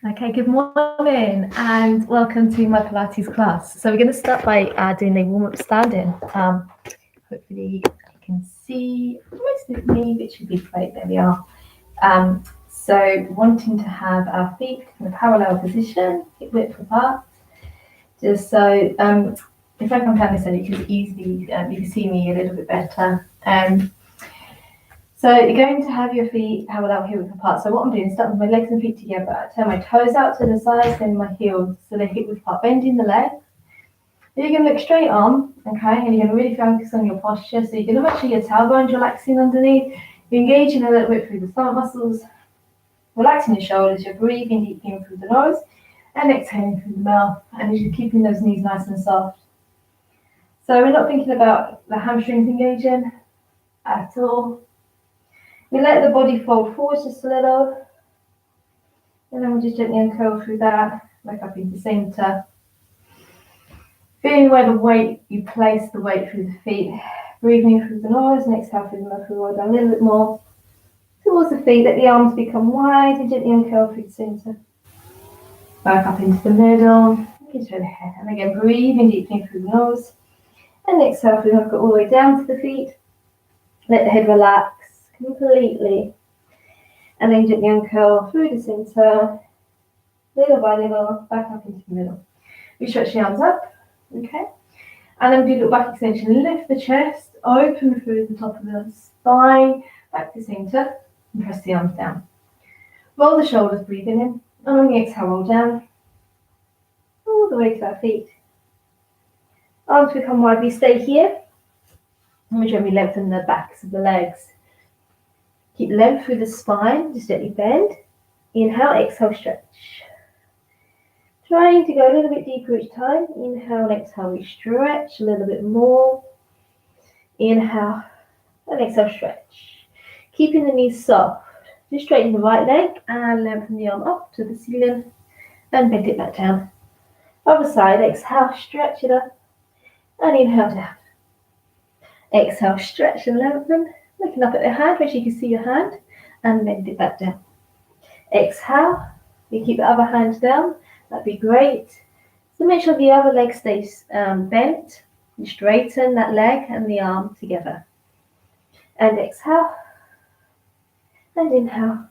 Okay, good morning and welcome to my Pilates class. So we're going to start by doing a warm-up standing. Hopefully you can see most of me, which should be great. There we are. So wanting to have our feet in a parallel position, hip width apart, just so if I come down this end, you can easily you can see me a little bit better. So you're going to have your feet parallel hip width apart. So what I'm doing is starting with my legs and feet together. I turn my toes out to the sides, then my heels so they're hip width apart, bending the leg. Then you're going to look straight on, okay, and you're going to really focus on your posture. So you're going to make sure your tailbone's relaxing underneath. You're engaging a little bit through the stomach muscles, relaxing your shoulders. You're breathing deeply in through the nose and exhaling through the mouth, and you're keeping those knees nice and soft. So we're not thinking about the hamstrings engaging at all. We let the body fold forward just a little, and then we'll just gently uncurl through that, back up into center. Feeling where the weight, you place the weight through the feet, breathing in through the nose, and exhale through the mouth, roll down a little bit more towards the feet, let the arms become wide, and gently uncurl through the center. Back up into the middle, into the head, and again breathing deeply in through the nose, and exhale through the mouth, go all the way down to the feet, let the head relax completely, and then gently uncurl through the center, little by little, back up into the middle. We stretch the arms up, okay, and then do the back extension, lift the chest, open through the top of the spine, back to center, and press the arms down. Roll the shoulders, breathing in, and on the exhale, roll down, all the way to our feet. Arms become wide, we stay here, and we gently lengthen the backs of the legs. Keep length through the spine, just gently bend. Inhale, exhale, stretch. Trying to go a little bit deeper each time. Inhale, exhale, we stretch a little bit more. Inhale, and exhale, stretch. Keeping the knees soft. Just straighten the right leg and lengthen the arm up to the ceiling and bend it back down. Other side, exhale, stretch it up and inhale down. Exhale, stretch and lengthen. Looking up at the hand, where you can see your hand, and bend it back down. Exhale, you keep the other hand down, that'd be great. So make sure the other leg stays bent. You straighten that leg and the arm together. And exhale, and inhale,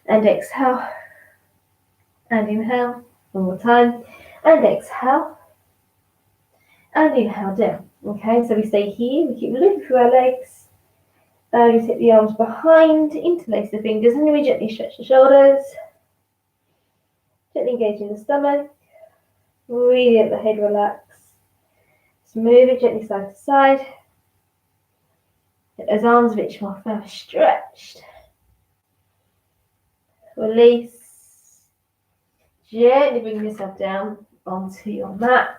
and exhale, and inhale. One more time, and exhale, and inhale down. Okay, so we stay here, we keep looking through our legs. You take the arms behind, interlace the fingers, and we gently stretch the shoulders. Gently engage in the stomach. Really let the head relax. Just move it gently side to side. Get those arms a bit more further stretched. Release. Gently bring yourself down onto your mat.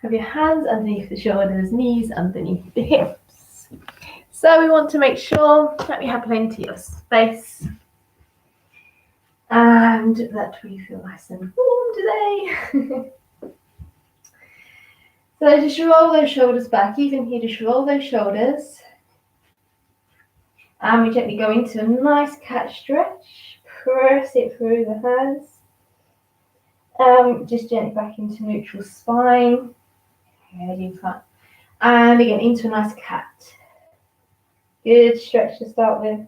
Have your hands underneath the shoulders, knees underneath the hips. So we want to make sure that we have plenty of space and that we feel nice and warm today. So just roll those shoulders back, even here, just roll those shoulders. And we gently go into a nice cat stretch, press it through the hands. Just gently back into neutral spine. Head in front. And again, into a nice cat. Good stretch to start with.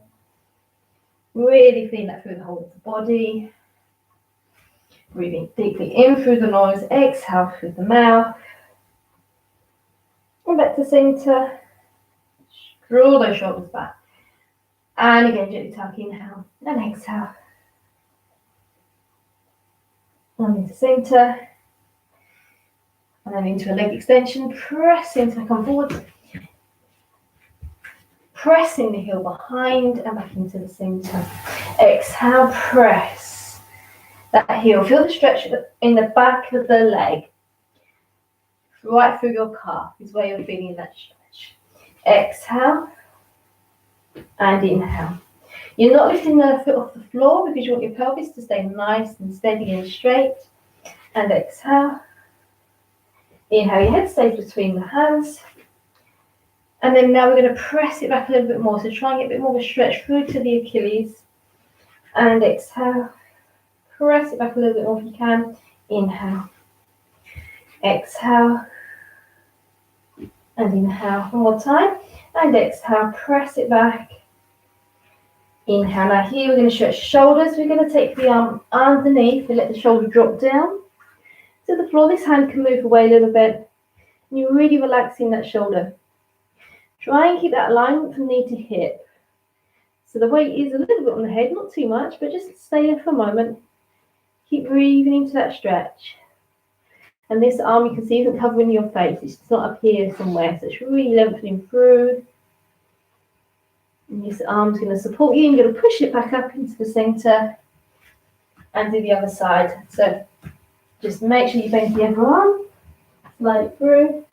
Really feeling that through the whole of the body. Breathing deeply in through the nose, exhale through the mouth. And back to center. Draw those shoulders back. And again, gently tuck, inhale and exhale. And into center. And then into a leg extension. Pressing to come forward. Pressing the heel behind and back into the center. Exhale, press that heel. Feel the stretch in the back of the leg. Right through your calf is where you're feeling that stretch. Exhale and inhale. You're not lifting the foot off the floor because you want your pelvis to stay nice and steady and straight. And exhale. Inhale, your head stays between the hands. And then now we're going to press it back a little bit more. So try and get a bit more of a stretch through to the Achilles. And exhale. Press it back a little bit more if you can. Inhale. Exhale. And inhale. One more time. And exhale. Press it back. Inhale. Now here we're going to stretch shoulders. We're going to take the arm underneath and let the shoulder drop down to the floor. This hand can move away a little bit. And you're really relaxing that shoulder. Try and keep that alignment from knee to hip. So the weight is a little bit on the head, not too much, but just stay there for a moment. Keep breathing into that stretch. And this arm, you can see, isn't covering your face. It's not up here somewhere. So it's really lengthening through. And this arm's going to support you. And you're going to push it back up into the centre and do the other side. So just make sure you bend the other arm. Slide it through.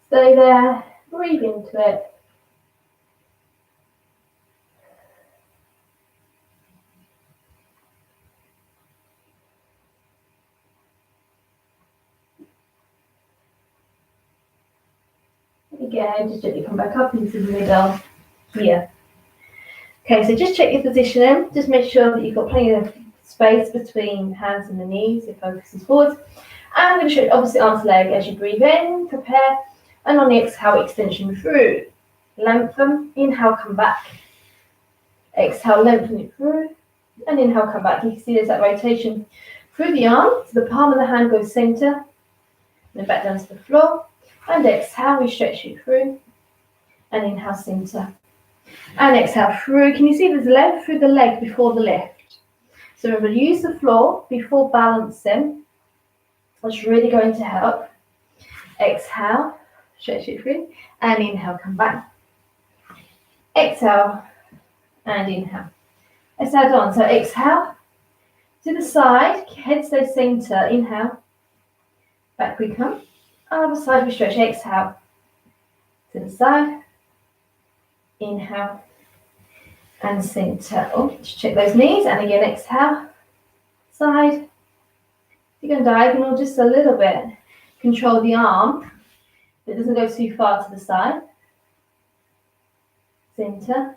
Stay there. Breathe into it. Again, just gently come back up into the middle here. Okay, so just check your position. Just make sure that you've got plenty of space between hands and the knees. Your focus is forward. And I'm going to show you opposite arm to leg as you breathe in, prepare, and on the exhale, extension through. Lengthen, inhale, come back. Exhale, lengthen it through, and inhale, come back. You can see there's that rotation through the arm. So the palm of the hand goes center, then back down to the floor. And exhale, we stretch it through. And inhale, center. And exhale through. Can you see there's length through the leg before the lift? So remember, use the floor before balancing. That's really going to help. Exhale, stretch it through. And inhale, come back. Exhale, and inhale. Let's add on. So exhale, to the side, head stays center. Inhale, back we come. Other side we stretch. Exhale, to the side. Inhale, and center. Oh, just check those knees. And again, exhale, side. You're going diagonal just a little bit. Control the arm. It doesn't go too far to the side. Center.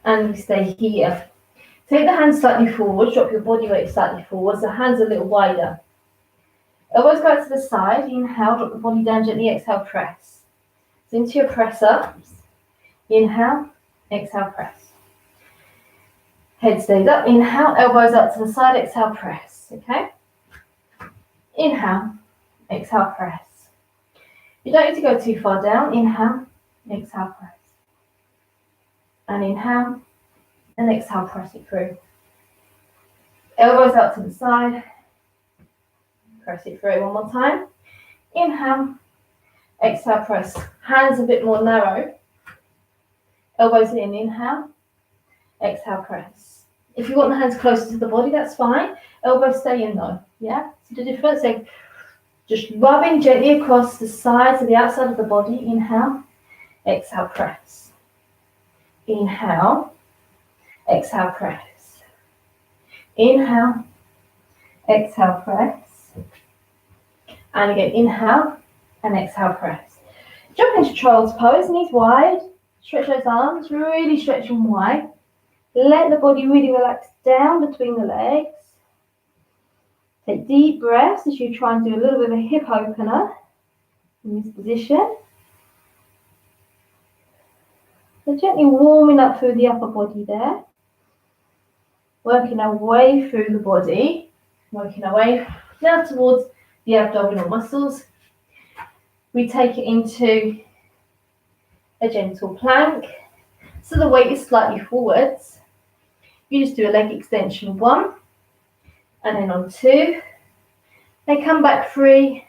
And we stay here. Take the hands slightly forward. Drop your body weight slightly forward. So hands a little wider. Elbows go out to the side. Inhale, drop the body down gently. Exhale, press. So into your press ups. Inhale, exhale, press. Head stays up. Inhale, elbows up to the side. Exhale, press. Okay? Inhale, exhale, press. You don't need to go too far down. Inhale, exhale, press. And inhale, and exhale, press it through. Elbows out to the side. Press it through one more time. Inhale, exhale, press. Hands a bit more narrow. Elbows in, inhale, exhale, press. If you want the hands closer to the body, that's fine. Elbows stay in though, yeah? So the difference is just rubbing gently across the sides of the outside of the body. Inhale, exhale, press. Inhale, exhale, press. Inhale, exhale, press. And again, inhale and exhale, press. Jump into child's pose, knees wide. Stretch those arms, really stretch them wide. Let the body really relax down between the legs. Take deep breaths as you try and do a little bit of a hip opener in this position. So gently warming up through the upper body there. Working our way through the body. Working our way now towards the abdominal muscles. We take it into a gentle plank. So the weight is slightly forwards. You just do a leg extension 1, and then on 2. Then come back 3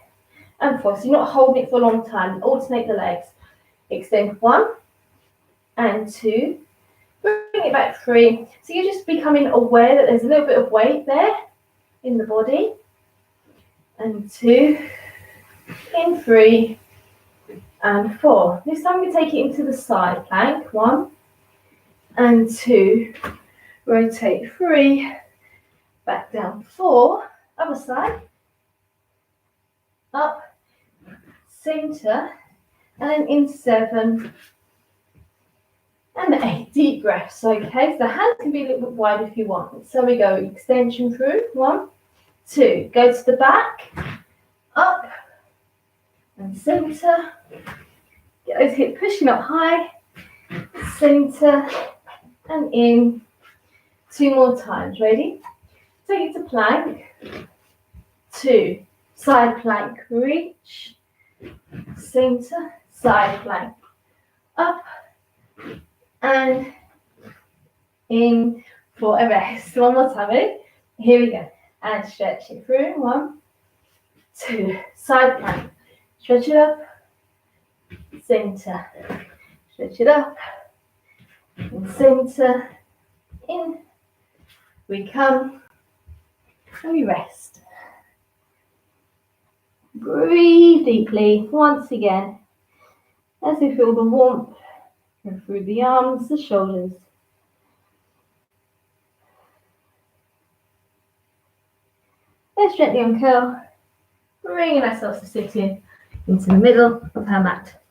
and 4. So you're not holding it for a long time. Alternate the legs. Extend 1 and 2. Bring it back 3. So you're just becoming aware that there's a little bit of weight there in the body. And 2, in 3, and 4. This time we take it into the side plank. 1 and 2. Rotate 3. Back down 4. Other side. Up. Center. And then in 7. And 8 deep breaths. Okay, so the hands can be a little bit wide if you want. So we go extension through. 1, 2. Go to the back, up, and center. Get those hips pushing up high, center, and in. 2 more times. Ready? Take it to plank. 2. Side plank. Reach. Center. Side plank. Up. And in for a rest. One more time. Ready? Here we go. And stretch it through. 1, 2. Side plank. Stretch it up. Center. Stretch it up. And center. In. We come. And we rest. Breathe deeply once again as you feel the warmth go through the arms, the shoulders. Let's gently uncurl, bringing ourselves to sitting into the middle of our mat.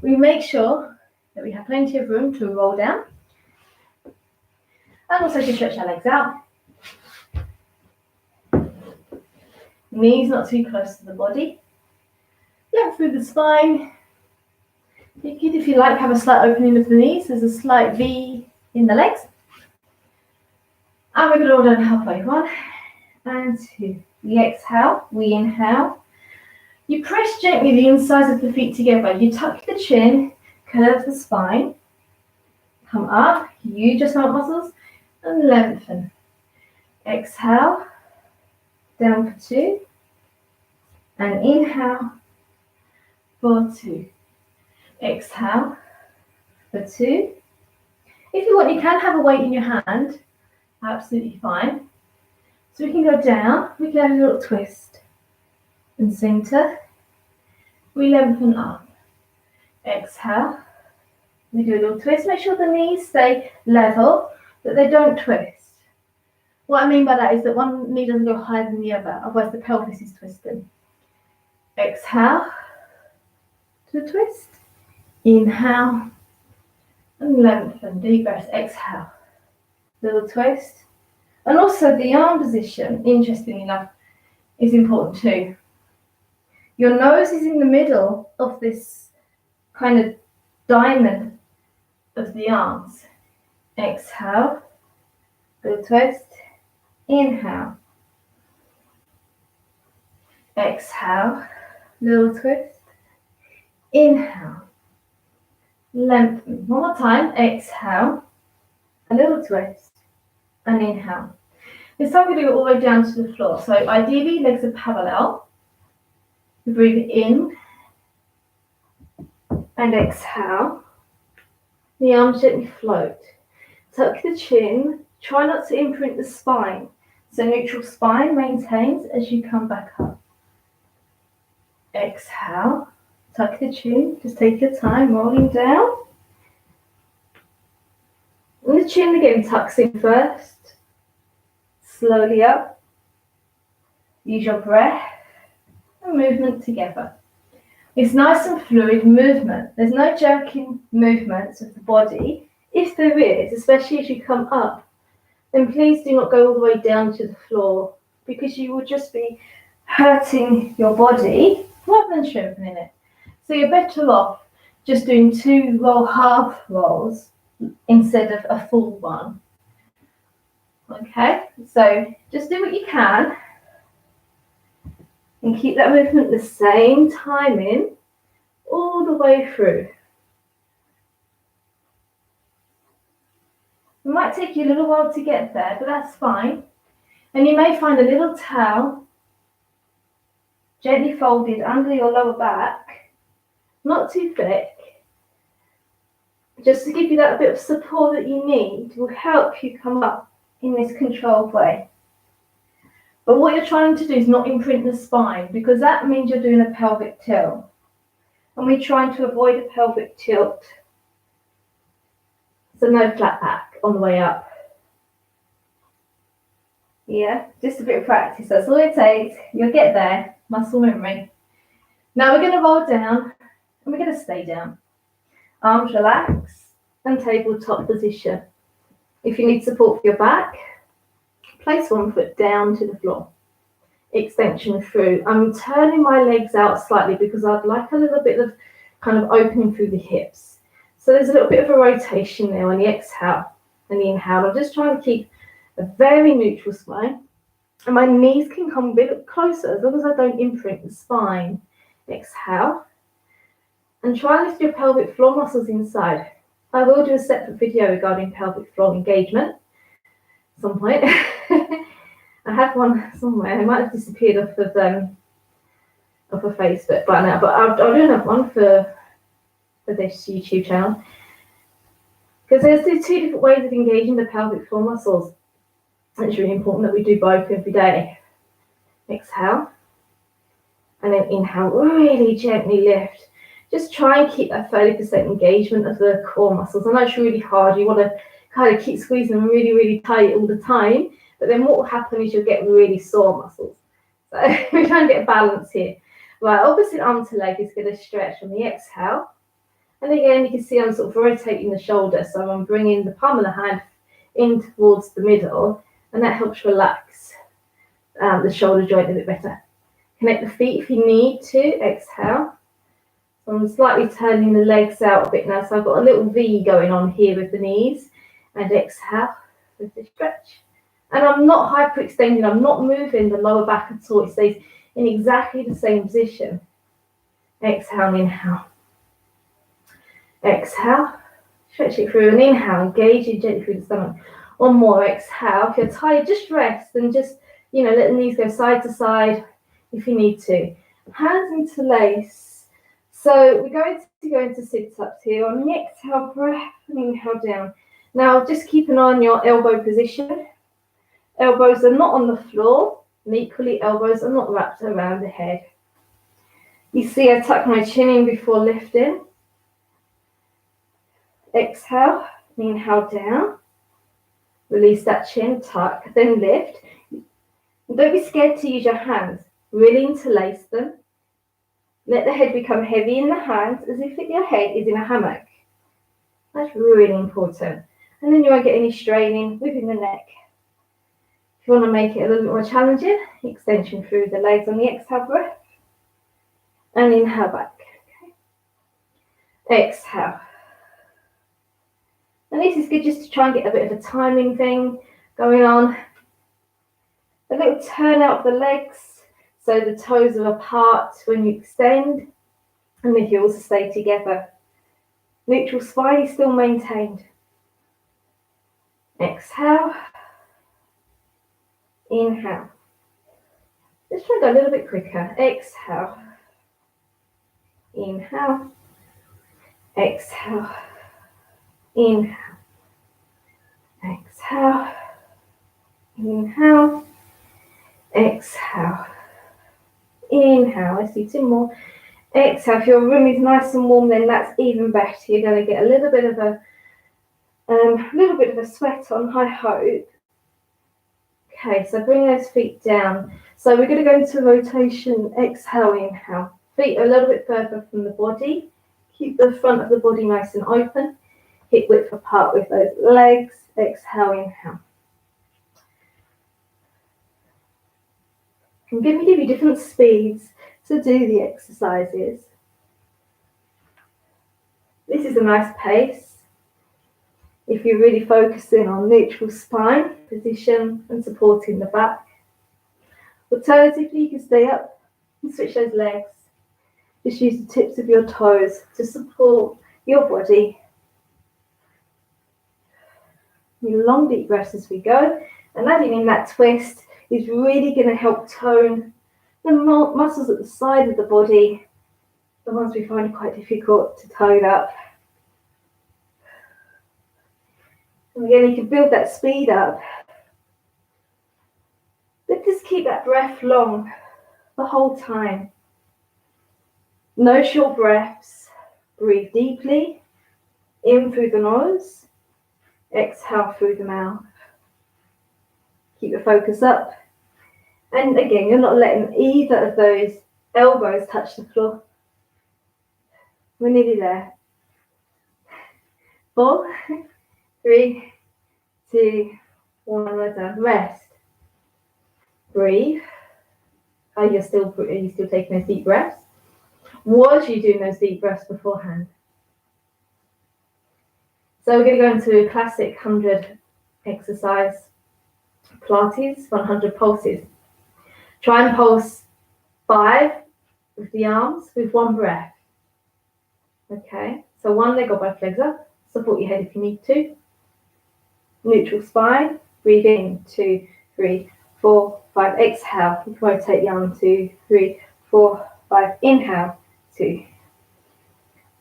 We make sure that we have plenty of room to roll down and also to stretch our legs out. Knees not too close to the body. Length through the spine. You could, if you like, have a slight opening of the knees. There's a slight V in the legs. And we're going to roll down halfway. 1 and 2. We exhale. We inhale. You press gently the insides of the feet together. You tuck the chin, curve the spine. Come up. Use your stomach muscles and lengthen. Exhale. Down for 2. And inhale for 2. Exhale for 2. If you want, you can have a weight in your hand. Absolutely fine. So we can go down. We can have a little twist. And center. We lengthen up. Exhale. We do a little twist. Make sure the knees stay level, that they don't twist. What I mean by that is that one knee doesn't go higher than the other, otherwise the pelvis is twisting. Exhale to twist. Inhale and lengthen. Deep breath. Exhale. Little twist. And also the arm position, interestingly enough, is important too. Your nose is in the middle of this kind of diamond of the arms. Exhale. Little twist. Inhale. Exhale. Little twist. Inhale. Lengthen. One more time. Exhale. A little twist. And inhale. This time we're going to go all the way down to the floor. So ideally, legs are parallel. We breathe in. And exhale. The arms gently float. Tuck the chin. Try not to imprint the spine. So neutral spine maintains as you come back up. Exhale. Tuck the chin. Just take your time rolling down. And the chin again tucks in first. Slowly up. Use your breath and movement together. It's nice and fluid movement. There's no jerking movements of the body. If there is, especially as you come up, then please do not go all the way down to the floor, because you will just be hurting your body rather than strengthening it. So you're better off just doing 2 half rolls instead of a full one. Okay, so just do what you can and keep that movement the same timing all the way through. It might take you a little while to get there, but that's fine. And you may find a little towel gently folded under your lower back, not too thick, just to give you that bit of support that you need. Will help you come up in this controlled way. But what you're trying to do is not imprint the spine, because that means you're doing a pelvic tilt. And we're trying to avoid a pelvic tilt. So no flat back on the way up. Yeah, just a bit of practice. That's all it takes. You'll get there. Muscle memory. Now we're going to roll down and we're going to stay down. Arms relaxed. and tabletop position. If you need support for your back, place one foot down to the floor. Extension through. I'm turning my legs out slightly because I'd like a little bit of kind of opening through the hips. So there's a little bit of a rotation there on the exhale and the inhale. I'm just trying to keep a very neutral spine. And my knees can come a bit closer as long as I don't imprint the spine. Exhale. And try and lift your pelvic floor muscles inside. I will do a separate video regarding pelvic floor engagement at some point. I have one somewhere. It might have disappeared off of Facebook by now, but I'll do another one for this YouTube channel. Because there's these two different ways of engaging the pelvic floor muscles. It's really important that we do both every day. Exhale. And then inhale, really gently lift. Just try and keep that 30% engagement of the core muscles. I know it's really hard. You want to kind of keep squeezing them really, really tight all the time. But then what will happen is you'll get really sore muscles. So we're trying to get a balance here. Right, opposite arm to leg is going to stretch on the exhale. And again, you can see I'm sort of rotating the shoulder. So I'm bringing the palm of the hand in towards the middle. And that helps relax the shoulder joint a bit better. Connect the feet if you need to. Exhale. So I'm slightly turning the legs out a bit now. So I've got a little V going on here with the knees. And exhale with the stretch. And I'm not hyperextending. I'm not moving the lower back at all. It stays in exactly the same position. Exhale and inhale. Exhale. Stretch it through and inhale. Engage it gently through the stomach. One more. Exhale. If you're tired, just rest and just, let the knees go side to side if you need to. Hands interlace. So we're going to go into sit-ups here. On the exhale, breath and inhale down. Now just keep an eye on your elbow position. Elbows are not on the floor, and equally elbows are not wrapped around the head. You see I tuck my chin in before lifting. Exhale, inhale down. Release that chin, tuck, then lift. Don't be scared to use your hands. Really interlace them. Let the head become heavy in the hands as if your head is in a hammock. That's really important. And then you won't get any straining within the neck. If you want to make it a little bit more challenging, extension through the legs on the exhale breath. And inhale back. Okay. Exhale. And this is good just to try and get a bit of a timing thing going on. A little turn out of the legs so the toes are apart when you extend and the heels stay together. Neutral spine is still maintained. Exhale. Inhale. Let's try to go a little bit quicker. Exhale. Inhale. Exhale. Inhale. Exhale. Inhale. Exhale. Inhale. I see two more. Exhale. If your room is nice and warm, then that's even better. You're going to get a little bit of a sweat on, I hope. Okay, so bring those feet down. So we're going to go into rotation. Exhale, inhale. Feet are a little bit further from the body. Keep the front of the body nice and open. Hip width apart with those legs. Exhale, inhale. I'm going to give you different speeds to do the exercises. This is a nice pace. If you're really focusing on neutral spine position and supporting the back. Alternatively, you can stay up and switch those legs. Just use the tips of your toes to support your body. Long deep breaths as we go. And adding in that twist is really going to help tone the muscles at the side of the body, the ones we find quite difficult to tone up. And again, you can build that speed up. But just keep that breath long the whole time. No short breaths. Breathe deeply. In through the nose. Exhale through the mouth. Keep the focus up. And again, you're not letting either of those elbows touch the floor. We're nearly there. 4, 3, 2, 1. More time. Rest. Breathe. Are you still taking those deep breaths? Was you doing those deep breaths beforehand? So we're going to go into a classic 100 exercise, Pilates, 100 pulses. Try and pulse 5 with the arms with 1 breath. Okay, so 1 leg or both legs up. Support your head if you need to. Neutral spine. Breathe in. 2, 3, 4, 5. Exhale. You can rotate the arm. 2, 3, 4, 5. Inhale. 2.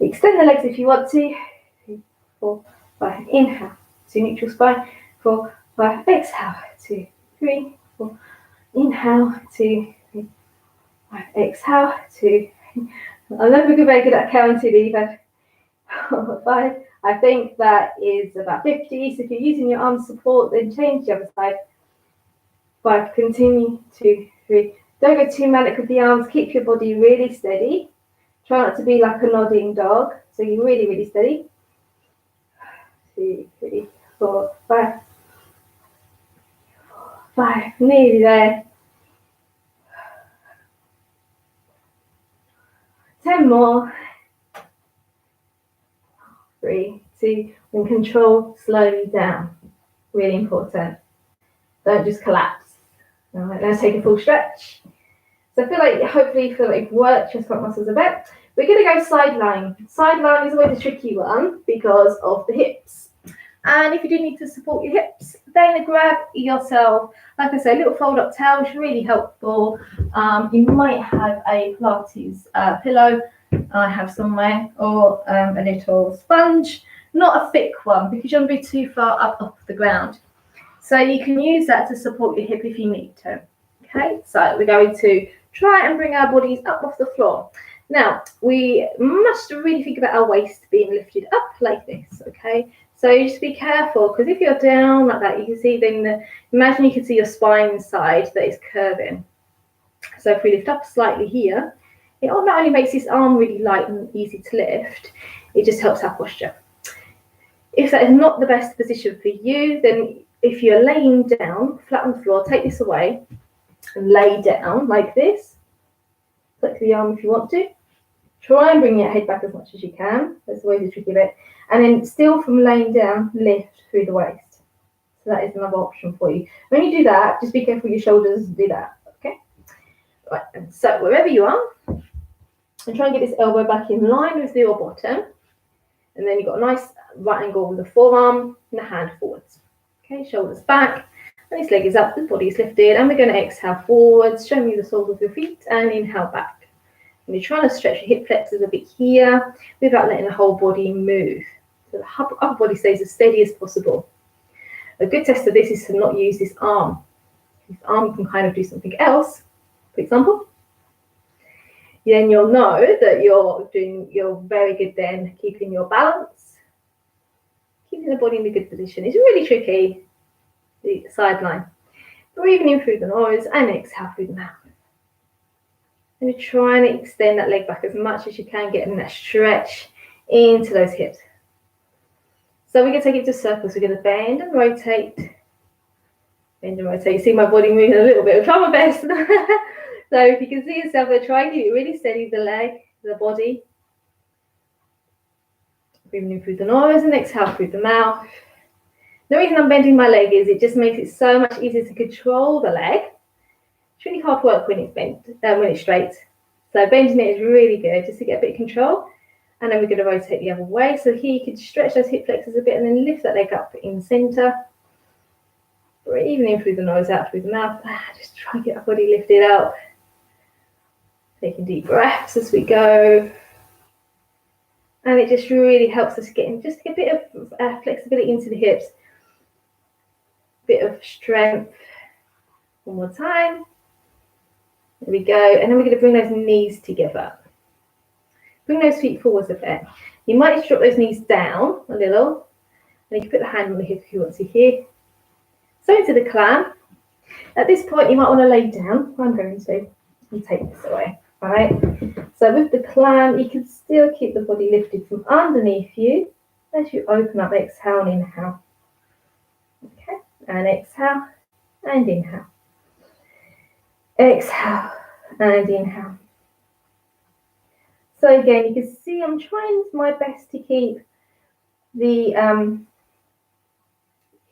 Extend the legs if you want to. 3, 4, 5. Inhale. 2. Neutral spine. 4, 5. Exhale. 2, 3, 4. Inhale. 2, 3, 5. Exhale. 2. I never get very good at counting either. 5. I think that is about 50. So if you're using your arm support, then change the other side. 5. Continue. 2, 3. Don't go too manic with the arms. Keep your body really steady. Try not to be like a nodding dog. So you're really, really steady. 2, 3, 4, 5. 5. Nearly there. 10 more. 3, 2, and control slowly down. Really important. Don't just collapse. All right, now take a full stretch. So I feel like, hopefully you feel like you've worked your squat muscles a bit. We're going to go side lying. Side lying is always a tricky one because of the hips. And if you do need to support your hips, then grab yourself, like I say, a little fold-up towel is really helpful. You might have a Pilates pillow, I have somewhere, or a little sponge, not a thick one because you don't be too far up off the ground. So you can use that to support your hip if you need to. Okay, so we're going to try and bring our bodies up off the floor. Now, we must really think about our waist being lifted up like this, okay? So just be careful, because if you're down like that, you can see then, imagine you can see your spine inside that is curving. So if we lift up slightly here, it not only makes this arm really light and easy to lift, it just helps our posture. If that is not the best position for you, then if you're laying down flat on the floor, take this away and lay down like this. Flex the arm if you want to. Try and bring your head back as much as you can. That's always a tricky bit. And then still from laying down, lift through the waist. So that is another option for you. When you do that, just be careful your shoulders do that, okay? Right, and so wherever you are, and try and get this elbow back in line with your bottom. And then you've got a nice right angle with the forearm and the hand forwards. Okay, shoulders back. And this leg is up, the body is lifted. And we're going to exhale forwards, show me the soles of your feet, and inhale back. And you're trying to stretch your hip flexors a bit here without letting the whole body move. So the upper body stays as steady as possible. A good test of this is to not use this arm. This arm can kind of do something else, for example. Then you'll know that you're very good then keeping your balance, keeping the body in a good position. It's really tricky, the sideline. Breathing in through the nose and exhale through the mouth. And you're trying to extend that leg back as much as you can, getting that stretch into those hips. So we're going to take it to circles. We're going to bend and rotate. Bend and rotate. You see my body moving a little bit. I'll try my best. So if you can see yourself, we're trying to keep it really steady, the leg, the body. Breathing in through the nose and exhale through the mouth. The reason I'm bending my leg is it just makes it so much easier to control the leg. It's really hard work when it's bent, when it's straight. So bending it is really good just to get a bit of control. And then we're going to rotate the other way. So here you can stretch those hip flexors a bit and then lift that leg up in the center. Breathing in through the nose, out through the mouth. Just try and get our body lifted out. Taking deep breaths as we go. And it just really helps us get in just a bit of flexibility into the hips. Bit of strength. One more time. There we go. And then we're going to bring those knees together. Bring those feet forwards a bit. You might just drop those knees down a little. And you can put the hand on the hip if you want to here. So into the clam. At this point, you might want to lay down. I'm going to. And take this away. All right. So with the clam, you can still keep the body lifted from underneath you. As you open up, exhale and inhale. Okay, and exhale and inhale. Exhale and inhale. So again, you can see I'm trying my best to keep the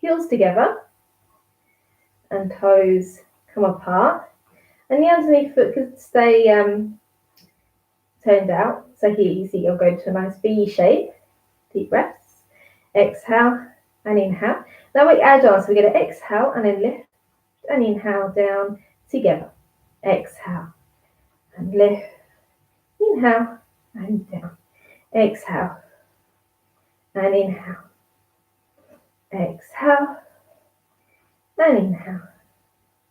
heels together and toes come apart. And the underneath foot could stay turned out. So here you see you'll go to a nice V shape. Deep breaths. Exhale and inhale. Now we add on. So we're going to exhale and then lift and inhale down together. Exhale and lift. Inhale and down. Exhale and inhale. Exhale and inhale.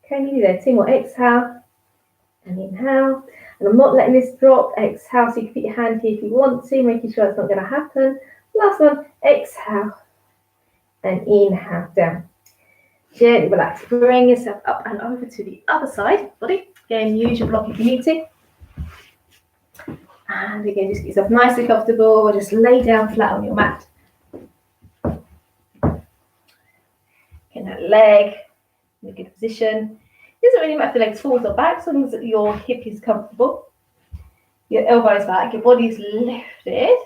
Okay, you do that. 2 more. Exhale and inhale. And I'm not letting this drop. Exhale, so you can put your hand here if you want to, making sure it's not going to happen. Last one. Exhale and inhale down. Gently relax. Bring yourself up and over to the other side. Body. Again, use your block if you need to. And again, just get yourself nice and comfortable, or just lay down flat on your mat. Get that leg in a good position. It doesn't really matter if the legs forward or back, as long as your hip is comfortable. Your elbows back, your body's lifted. There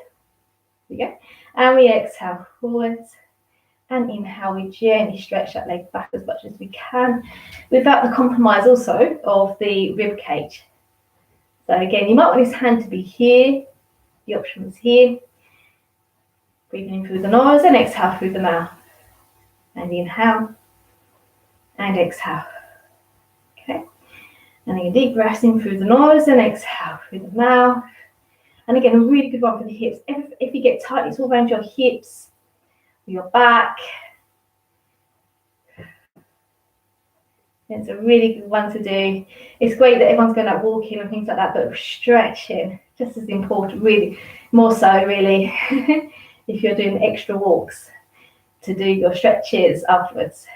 we go. And we exhale forwards. And inhale, we gently stretch that leg back as much as we can, without the compromise also of the rib cage. So again, you might want this hand to be here. The option is here. Breathing in through the nose and exhale through the mouth. And inhale and exhale. Okay. And again, deep breaths in through the nose and exhale through the mouth. And again, a really good one for the hips. If you get tight, it's all around your hips, your back. It's a really good one to do. It's great that everyone's going out walking and things like that, but stretching, just as important, really, more so really, if you're doing extra walks, to do your stretches afterwards,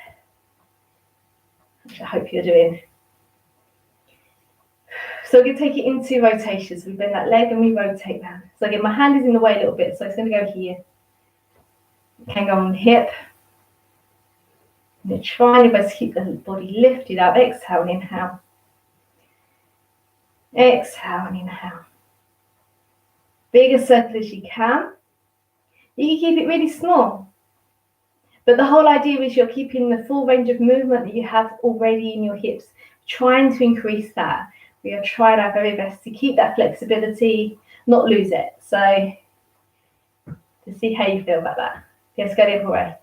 which I hope you're doing. So we're going to take it into rotations. We bend that leg and we rotate round. So again, my hand is in the way a little bit, so it's going to go here. You can go on the hip. You're trying your best to keep the body lifted up. Exhale and inhale. Exhale and inhale. Big a circle as you can. You can keep it really small. But the whole idea is you're keeping the full range of movement that you have already in your hips, trying to increase that. We are trying our very best to keep that flexibility, not lose it. So to see how you feel about that. Let's go the other way.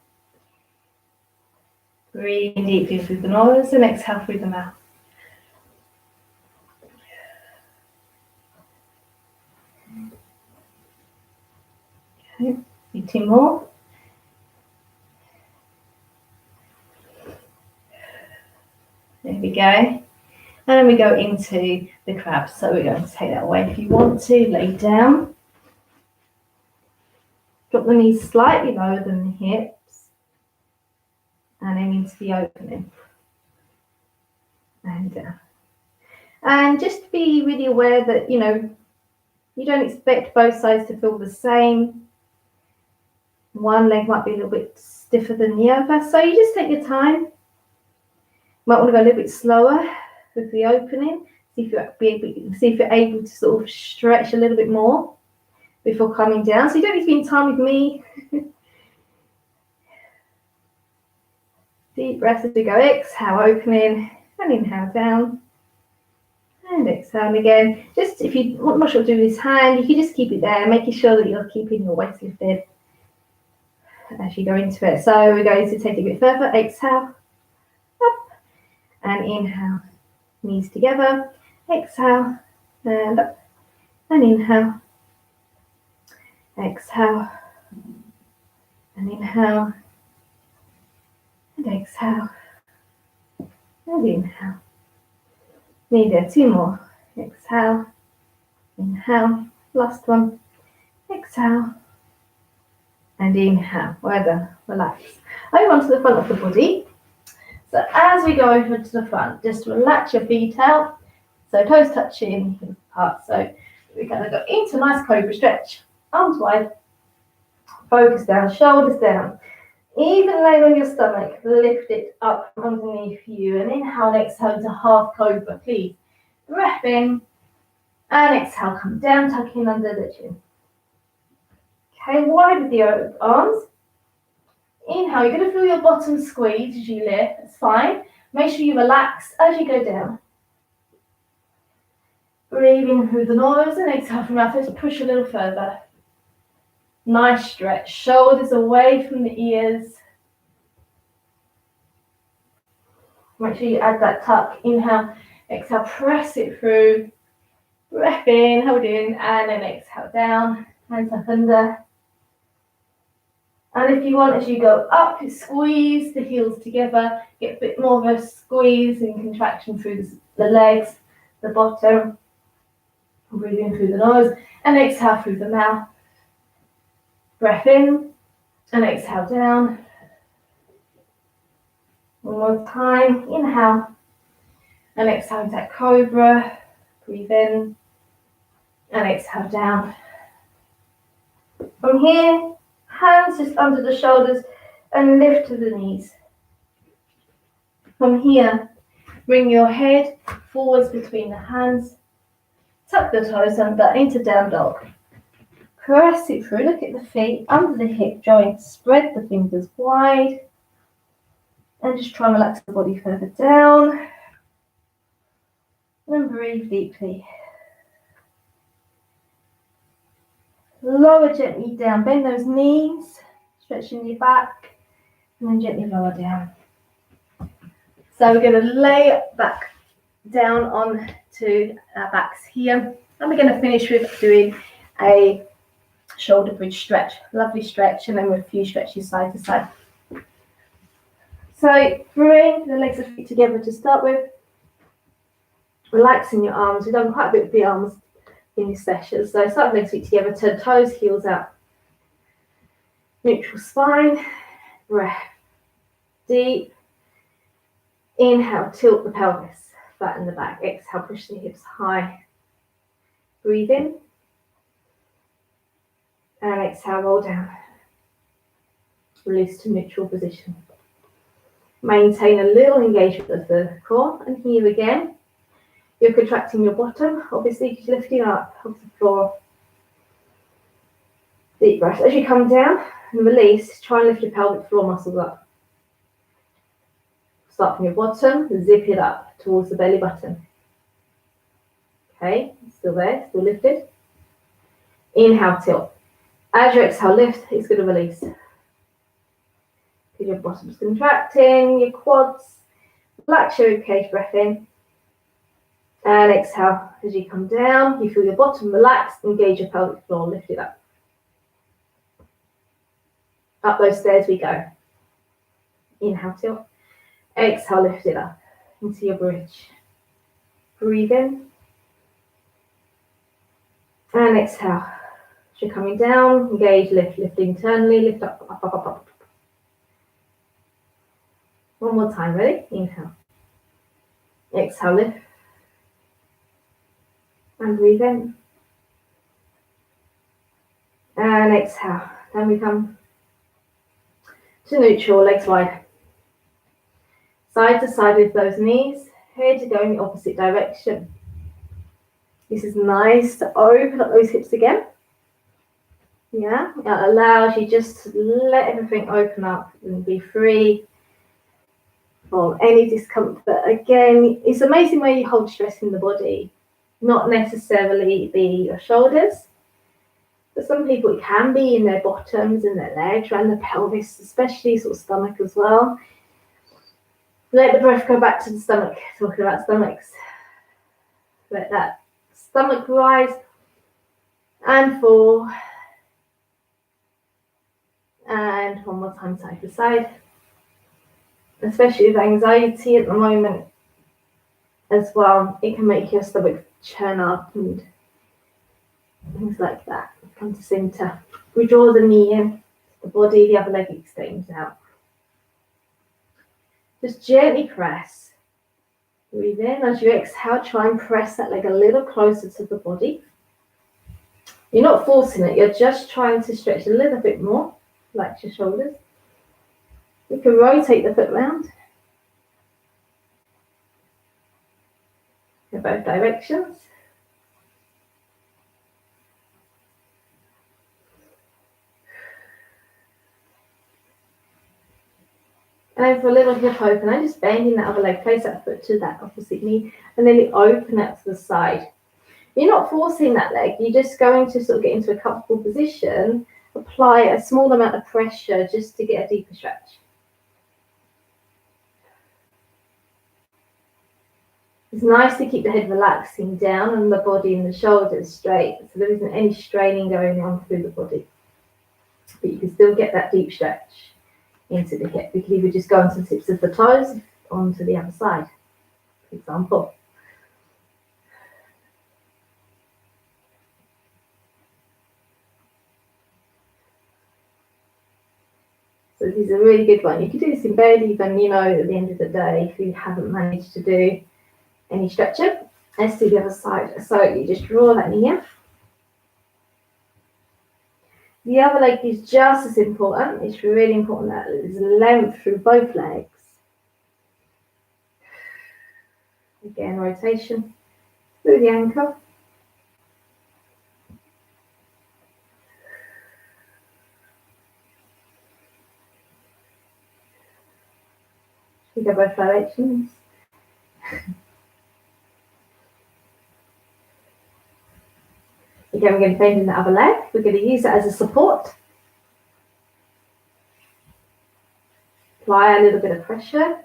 Breathe deeply through the nose and exhale through the mouth. Okay, do 2 more. There we go. And then we go into the crab. So we're going to take that away if you want to. Lay down. Drop the knees slightly lower than the hips. And then into the opening. And down. And just be really aware that, you don't expect both sides to feel the same. One leg might be a little bit stiffer than the other. So you just take your time. Might want to go a little bit slower with the opening. See if you're able to sort of stretch a little bit more before coming down. So you don't need to be in time with me. Deep breath as we go. Exhale, opening, and inhale down. And exhale again. Just if you want to do this hand, you can just keep it there, making sure that you're keeping your waist lifted as you go into it. So we're going to take it a bit further. Exhale, up, and inhale. Knees together. Exhale, and up, and inhale. Exhale, and inhale. And exhale, and inhale. Need there 2 more. Exhale, inhale. Last one. Exhale, and inhale. Well done. Relax. Over onto the front of the body. So as we go over to the front, just relax your feet out. So toes touching, heels apart. So we're going to go into a nice cobra stretch. Arms wide. Focus down, shoulders down. Even laying on your stomach, lift it up from underneath you. And inhale and exhale to half cobra, please. Breath in and exhale, come down, tuck in under the chin. Okay, wide with the arms. Inhale, you're going to feel your bottom squeeze as you lift, that's fine. Make sure you relax as you go down. Breathe in through the nose and exhale from your mouth. Let's push a little further. Nice stretch. Shoulders away from the ears. Make sure you add that tuck. Inhale, exhale, press it through. Breath in, hold in, and then exhale down. Hands up under. And if you want, as you go up, squeeze the heels together. Get a bit more of a squeeze and contraction through the legs, the bottom. Breathe in through the nose and exhale through the mouth. Breath in and exhale down. One more time. Inhale and exhale into that cobra. Breathe in and exhale down. From here, hands just under the shoulders and lift to the knees. From here, bring your head forwards between the hands. Tuck the toes under into down dog. Press it through. Look at the feet under the hip joints. Spread the fingers wide. And just try and relax the body further down. And breathe deeply. Lower gently down. Bend those knees. Stretching your back. And then gently lower down. So we're going to lay back down onto our backs here. And we're going to finish with doing a shoulder bridge stretch. Lovely stretch. And then with a few stretches side to side. So bring the legs and feet together to start with. Relaxing your arms. We've done quite a bit with the arms in this session. So start with legs and feet together. Turn toes, heels out. Neutral spine. Breath. Deep. Inhale, tilt the pelvis. Flatten the back. Exhale, push the hips high. Breathe in. And exhale, roll down. Release to neutral position. Maintain a little engagement of the core. And here again, you're contracting your bottom, obviously, because you're lifting up off the floor. Deep breath. As you come down and release, try and lift your pelvic floor muscles up. Start from your bottom, zip it up towards the belly button. Okay, still there, still lifted. Inhale, tilt. As you exhale, lift, it's going to release. Your bottom's contracting, your quads. Relax your ribcage, breath in. And exhale. As you come down, you feel your bottom relax, engage your pelvic floor, lift it up. Up those stairs we go. Inhale, tilt. Exhale, lift it up into your bridge. Breathe in. And exhale. As you're coming down, engage, lift internally, lift up, up, up, up, up. One more time, ready? Inhale. Exhale, lift. And breathe in. And exhale. Then we come to neutral, legs wide. Side to side with those knees. Head going the opposite direction. This is nice to open up those hips again. Yeah, it allows you just to let everything open up and be free from any discomfort. Again, it's amazing where you hold stress in the body. Not necessarily your shoulders, but some people it can be in their bottoms and their legs, around the pelvis, especially sort of stomach as well. Let the breath go back to the stomach, talking about stomachs. Let that stomach rise and fall. And one more time, side to side. Especially with anxiety at the moment as well, it can make your stomach churn up and things like that. Come to center. We draw the knee in, the body, the other leg extends out. Just gently press. Breathe in. As you exhale, try and press that leg a little closer to the body. You're not forcing it, you're just trying to stretch a little bit more. Relax your shoulders. You can rotate the foot round in both directions. And then for a little hip opener, just bending that other leg, place that foot to that opposite knee, and then you open it to the side. You're not forcing that leg, you're just going to sort of get into a comfortable position, apply a small amount of pressure just to get a deeper stretch. It's nice to keep the head relaxing down and the body and the shoulders straight, so there isn't any straining going on through the body. But you can still get that deep stretch into the hip. You can either just go onto the tips of the toes onto the other side, for example. So this is a really good one. You can do this in bed even, at the end of the day, if you haven't managed to do any stretching. Let's do the other side. So you just draw that knee in. The other leg is just as important. It's really important that there's length through both legs. Again, rotation through the ankle. We go both directions. Again, we're going to bend in the other leg. We're going to use it as a support. Apply a little bit of pressure.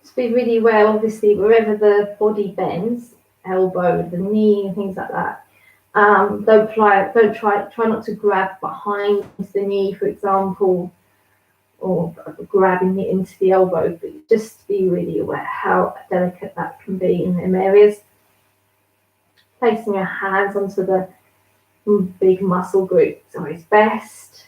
Just be really aware, obviously, wherever the body bends, elbow, the knee, and things like that. Try not to grab behind the knee, for example, or grabbing it into the elbow, but just be really aware how delicate that can be in them areas. Placing your hands onto the big muscle group is always best.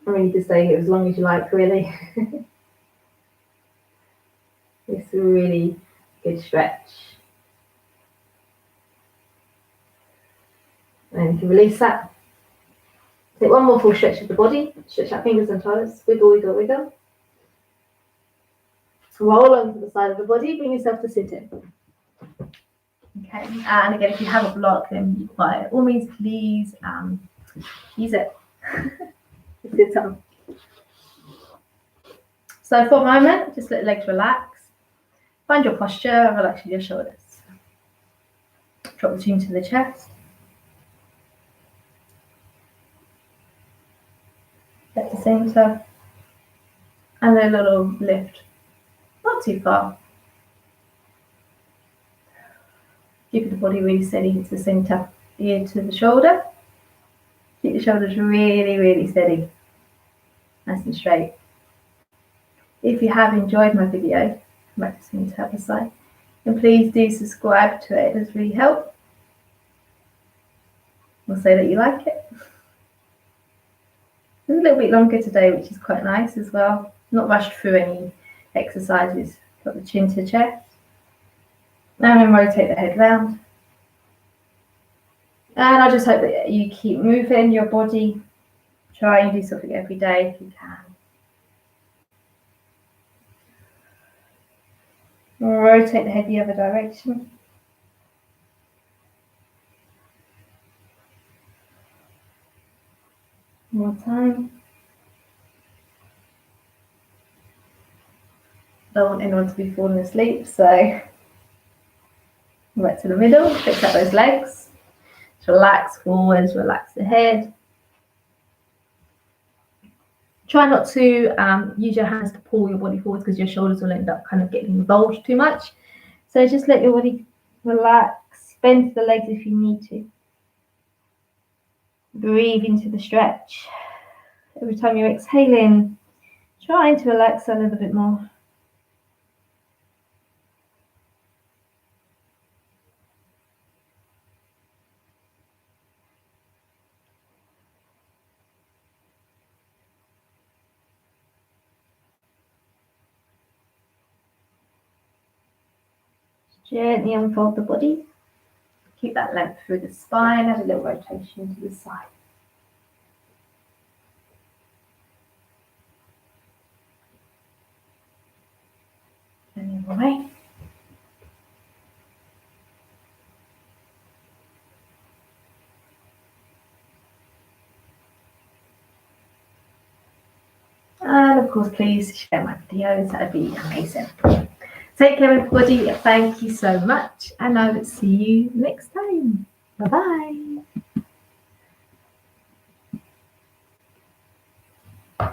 I mean, you can stay here as long as you like, really. It's a really good stretch. And you can release that. Take one more full stretch of the body. Stretch out fingers and toes. Wiggle, wiggle, wiggle. Roll onto the side of the body. Bring yourself to sitting. Okay. And again, if you have a block, then by all means, please use it. Sit up. So for a moment, just let the legs relax. Find your posture and relax your shoulders. Drop the chin to the chest. At the center. And a little lift. Not too far. Keep the body really steady to the center. Ear to the shoulder. Keep the shoulders really, really steady. Nice and straight. If you have enjoyed my video, come back to the other side. And please do subscribe to it. It does really help. We'll say that you like it. It's a little bit longer today, which is quite nice as well. Not rushed through any exercises. Got the chin to chest. And then rotate the head round. And I just hope that you keep moving your body. Try and do something every day if you can. Rotate the head the other direction. One more time. Don't want anyone to be falling asleep, so right to the middle, fix up those legs. Just relax forwards, relax the head. Try not to use your hands to pull your body forwards because your shoulders will end up kind of getting involved too much. So just let your body relax, bend the legs if you need to. Breathe into the stretch. Every time you're exhaling, trying to relax a little bit more. Gently unfold the body. Keep that length through the spine, add a little rotation to the side. And the other way. And of course, please share my videos, that'd be amazing. Take care, everybody. Thank you so much, and I will see you next time. Bye bye.